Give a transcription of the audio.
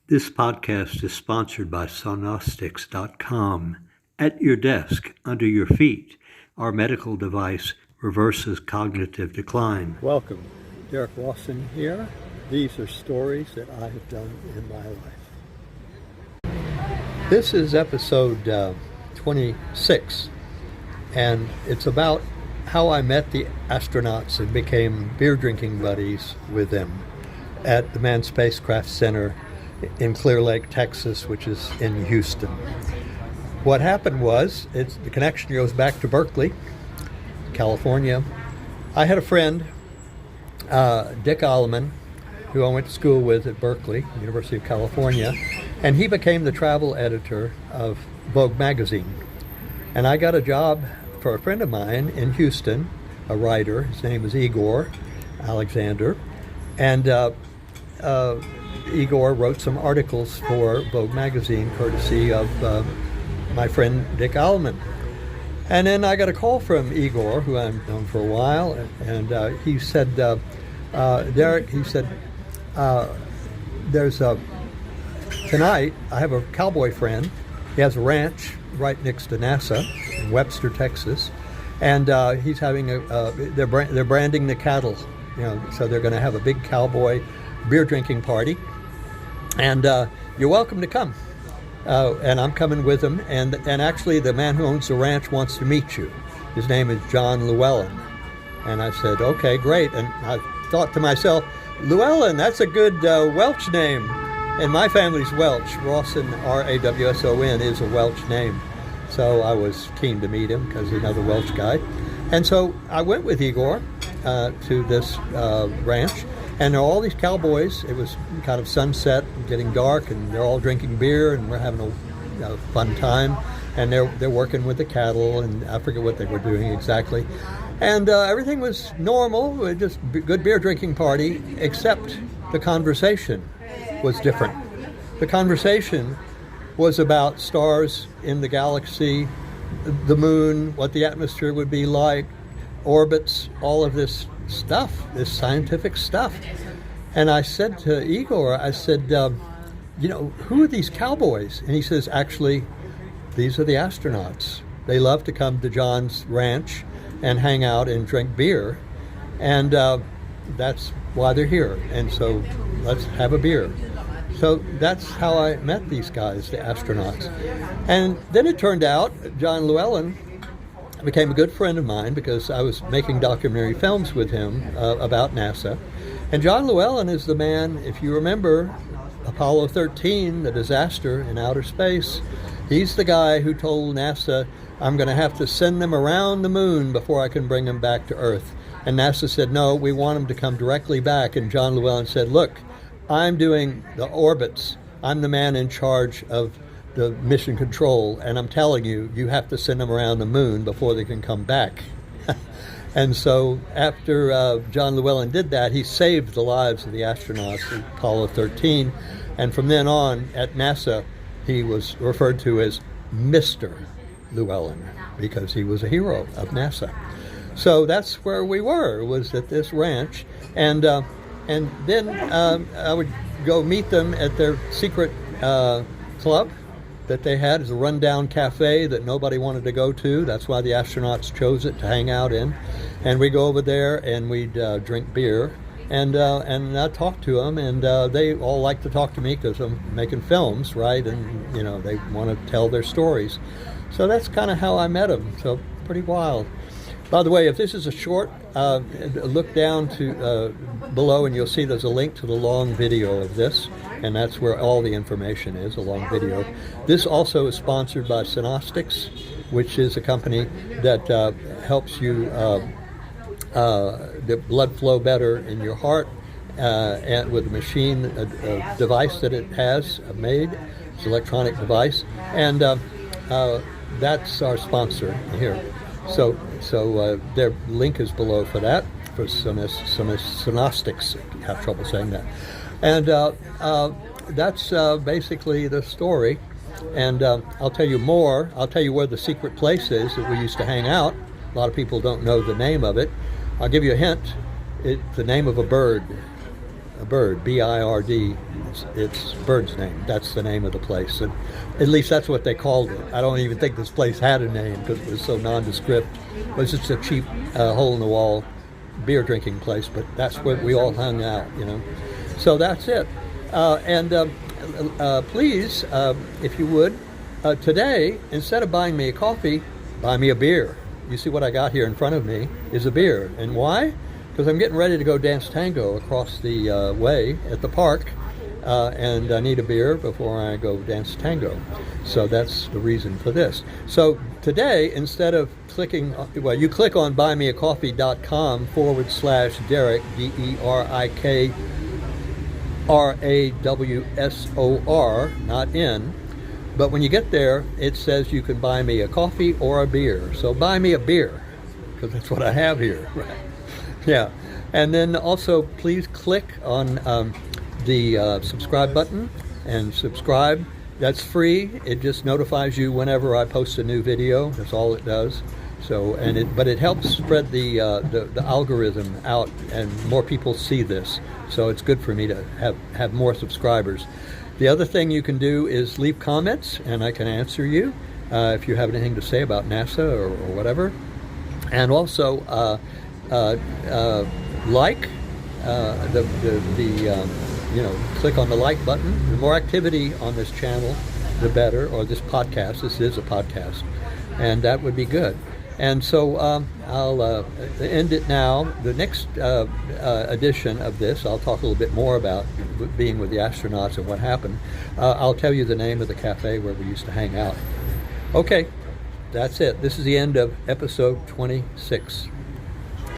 This podcast is sponsored by SONOSTICS.com. At your desk, under your feet, our medical device reverses cognitive decline. Welcome. Derek Lawson here. These are stories that I have done in my life. This is episode 26, and it's about how I met the astronauts and became beer drinking buddies with them at the Manned Spacecraft Center in Clear Lake, Texas, which is in Houston. What happened was, the connection goes back to Berkeley, California. I had a friend, Dick Alleman, who I went to school with at Berkeley, University of California, and he became the travel editor of Vogue magazine. And I got a job for a friend of mine in Houston, a writer. His name is Igor Alexander, and Igor wrote some articles for Vogue magazine, courtesy of my friend Dick Alleman. And then I got a call from Igor, who I've known for a while, and he said, Derek, he said, tonight I have a cowboy friend. He has a ranch right next to NASA in Webster, Texas, and he's having they're branding the cattle, so they're going to have a big cowboy beer drinking party, and you're welcome to come. And I'm coming with him, and actually the man who owns the ranch wants to meet you. His name is John Llewellyn. And I said, okay, great. And I thought to myself, Llewellyn, that's a good Welsh name. And my family's Welsh. Rawson, R-A-W-S-O-N, is a Welsh name. So I was keen to meet him because he's another Welsh guy. And so I went with Igor to this ranch. And there are all these cowboys. It was kind of sunset, getting dark, and they're all drinking beer, and we're having a fun time. And they're working with the cattle, and I forget what they were doing exactly. And everything was normal, just good beer drinking party, except the conversation was different. The conversation was about stars in the galaxy, the moon, what the atmosphere would be like, orbits, all of this stuff, this scientific stuff. And I said to Igor, I said, who are these cowboys? And he says, actually, these are the astronauts. They love to come to John's ranch and hang out and drink beer. And that's why they're here. And so let's have a beer. So that's how I met these guys, the astronauts. And then it turned out John Llewellyn became a good friend of mine because I was making documentary films with him about NASA. And John Llewellyn is the man, if you remember, Apollo 13, the disaster in outer space. He's the guy who told NASA, I'm going to have to send them around the moon before I can bring them back to Earth. And NASA said, no, we want them to come directly back. And John Llewellyn said, look, I'm doing the orbits. I'm the man in charge of the mission control, and I'm telling you, you have to send them around the moon before they can come back. And so after John Llewellyn did that, he saved the lives of the astronauts in Apollo 13, and from then on at NASA, he was referred to as Mr. Llewellyn because he was a hero of NASA. So that's where we were, was at this ranch, and then I would go meet them at their secret club that they had. Is a rundown cafe that nobody wanted to go to. That's why the astronauts chose it to hang out in. And we go over there and we'd drink beer and I talk to them, and they all like to talk to me because I'm making films, right? And they want to tell their stories. So that's kind of how I met them. So pretty wild. By the way, if this is a short, look down to below and you'll see there's a link to the long video of this, and that's where all the information is, a long video. This also is sponsored by SONOSTICS, which is a company that helps you the blood flow better in your heart, and with a machine, a device that it has made. It's an electronic device, and that's our sponsor here. So their link is below for that, for SONOSTICS. I have trouble saying that. And that's basically the story. And I'll tell you more. I'll tell you where the secret place is that we used to hang out. A lot of people don't know the name of it. I'll give you a hint. It's the name of a bird. a bird, B-I-R-D. It's bird's name. That's the name of the place. And at least that's what they called it. I don't even think this place had a name because it was so nondescript. It was just a cheap hole-in-the-wall beer drinking place, but that's where we all hung out, you know. So that's it. Please, if you would, today, instead of buying me a coffee, buy me a beer. You see what I got here in front of me is a beer. And why? Because I'm getting ready to go dance tango across the way at the park, and I need a beer before I go dance tango. So that's the reason for this. So today, instead of clicking, well, you click on buymeacoffee.com/Derek, DERIKRAWSOR, not N. But when you get there, it says you can buy me a coffee or a beer. So buy me a beer, because that's what I have here. Right. Yeah. And then also, please click on the subscribe button and subscribe. That's free. It just notifies you whenever I post a new video. That's all it does. So, but it helps spread the algorithm out, and more people see this. So it's good for me to have more subscribers. The other thing you can do is leave comments, and I can answer you if you have anything to say about NASA or whatever. And also like click on the like button. The more activity on this channel, the better. Or this podcast. This is a podcast, and that would be good. And so I'll end it now. The next edition of this, I'll talk a little bit more about being with the astronauts and what happened. I'll tell you the name of the cafe where we used to hang out. Okay, that's it. This is the end of episode 26.